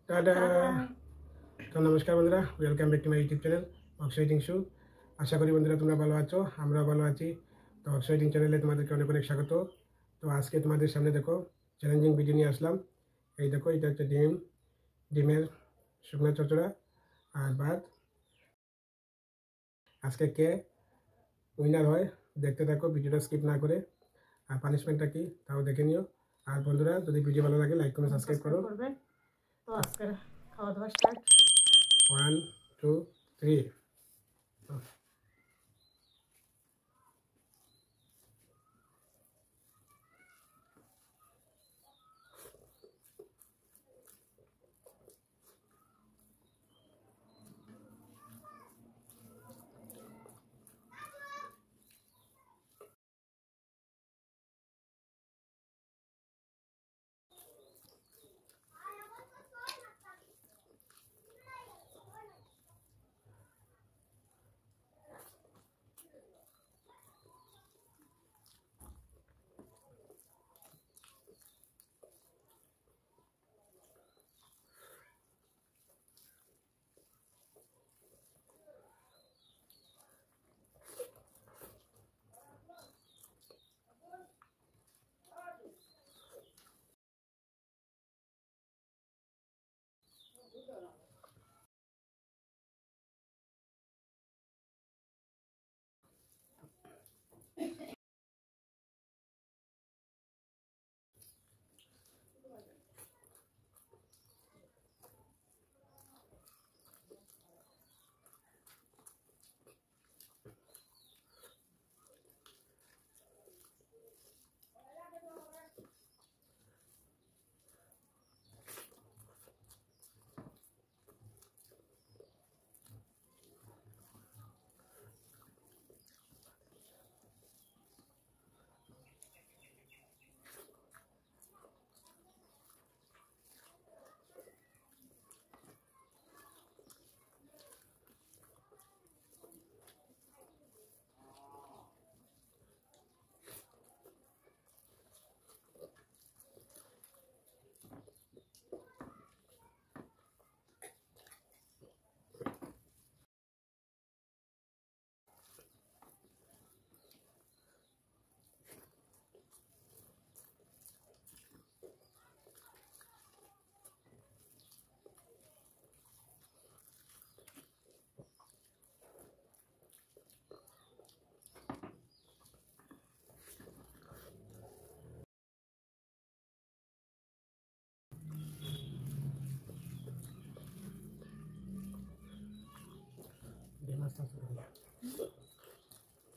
Tata. তো নমস্কার বন্ধুরা, welcome back to my YouTube channel Akshay eating show. আশা করি বন্ধুরা তোমরা ভালো আছো, আমরা ভালো আছি। তো অক্ষয় ইটিং চ্যানেলে তোমাদেরকে অনেক অনেক স্বাগত। তো আজকে তোমাদের সামনে দেখো চ্যালেঞ্জিং ভিডিও নিয়ে আসলাম। এই দেখো, এটা হচ্ছে ডিমের শুকনো চচ্চড়া আর ভাত। আজকে কে উইনার হয় দেখতে থাকো, ভিডিওটা স্কিপ না করে। আর পানিশমেন্টটা কি তাও দেখে নিও। আর বন্ধুরা, যদি ভিডিও ভালো লাগে লাইক কমেন্ট সাবস্ক্রাইব করো। তো আজকে খাওয়া দাওয়া স্টার্ট। 1 2 3।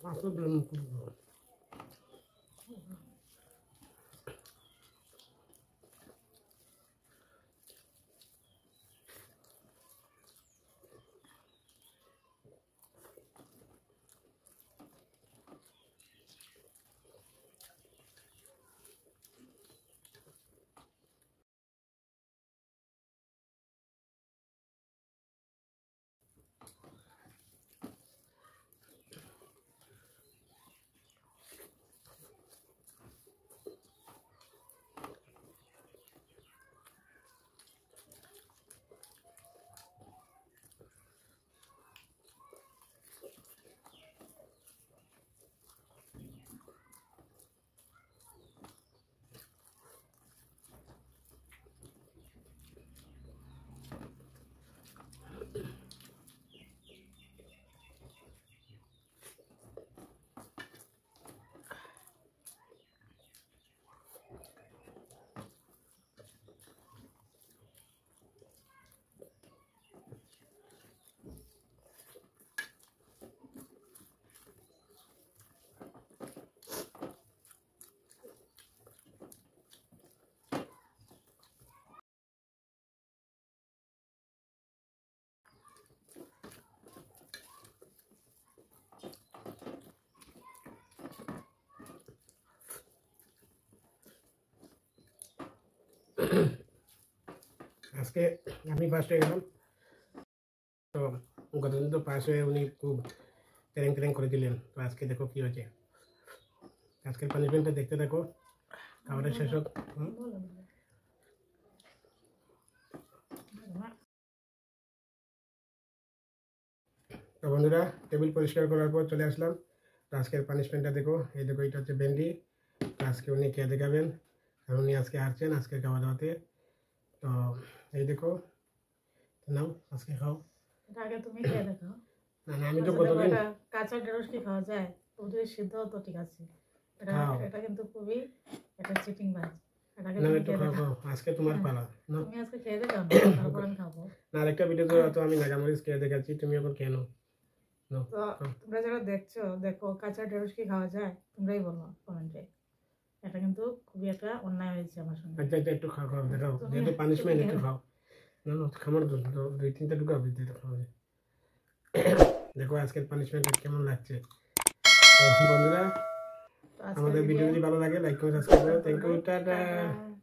Masuk belum kubur. আজকে আমি ফার্স্ট হয়ে গেলাম। তো গতদিন তো পাশ হয়ে উনি খুব ট্রেন ট্রেন করে দিলেন। তো আজকে দেখো কি হয়েছে। আজকের পানিশমেন্টটা দেখতে থাকো, খাবারের শেষ হোক। বন্ধুরা টেবিল পরিষ্কার করার পর চলে আসলাম। তো আজকের পানিশমেন্টটা দেখো, এই দেখো এটা হচ্ছে ভেন্ডি। তো আজকে উনি খেয়ে দেখাবেন আর উনি আজকে আসছেন আজকে খাওয়া দাওয়াতে। তো এই দেখো, নাও আজকে খাও। এটা আগে তুমি খেয়ে দেখো। না না, আমি তো আচ্ছা, দেখো, কতদিন এটা কাঁচা ঢেঁড়স কি খাওয়া যায়? যদি সিদ্ধ হতো ঠিক আছে। এটা খাও। এটা কিন্তু খুবই এটা চিটিং বাজ। এটা আগে না তুমি একটু খেয়ে খাও দেখো। খাও, আজকে তোমার পালা। না তুমি আজকে খেয়ে দেখো, তারপর আমি খাবো। না, আরেকটা ভিডিওতে তো আমি নাগামরিচ খেয়ে দেখাচ্ছি, তুমি এখন কেন নাও তো খাও। তোমরা যারা দেখছো, দেখো কাঁচা ঢেঁড়স কি খাওয়া যায়? তোমরাই বলো কমেন্টে। এটা কিন্তু খুবই একটা অন্যায় হয়েছে আমার সঙ্গে। আচ্ছা আচ্ছা, একটু খাও খাও দেখাও, তুমি- যেহেতু পানিশমেন্ট তুমি একটু খেয়ে খাও। না না, খামার তো দুই তিনটা ঢুকাও ভিতরে খাও। দেখো আজকের পানিশমেন্ট কেমন লাগছে। তো বন্ধুরা তো আজকের আমাদের ভিডিও ভিডিও যদি ভালো লাগে লাইক করে সাবস্ক্রাইব করো। Thank you, tata. টাটা।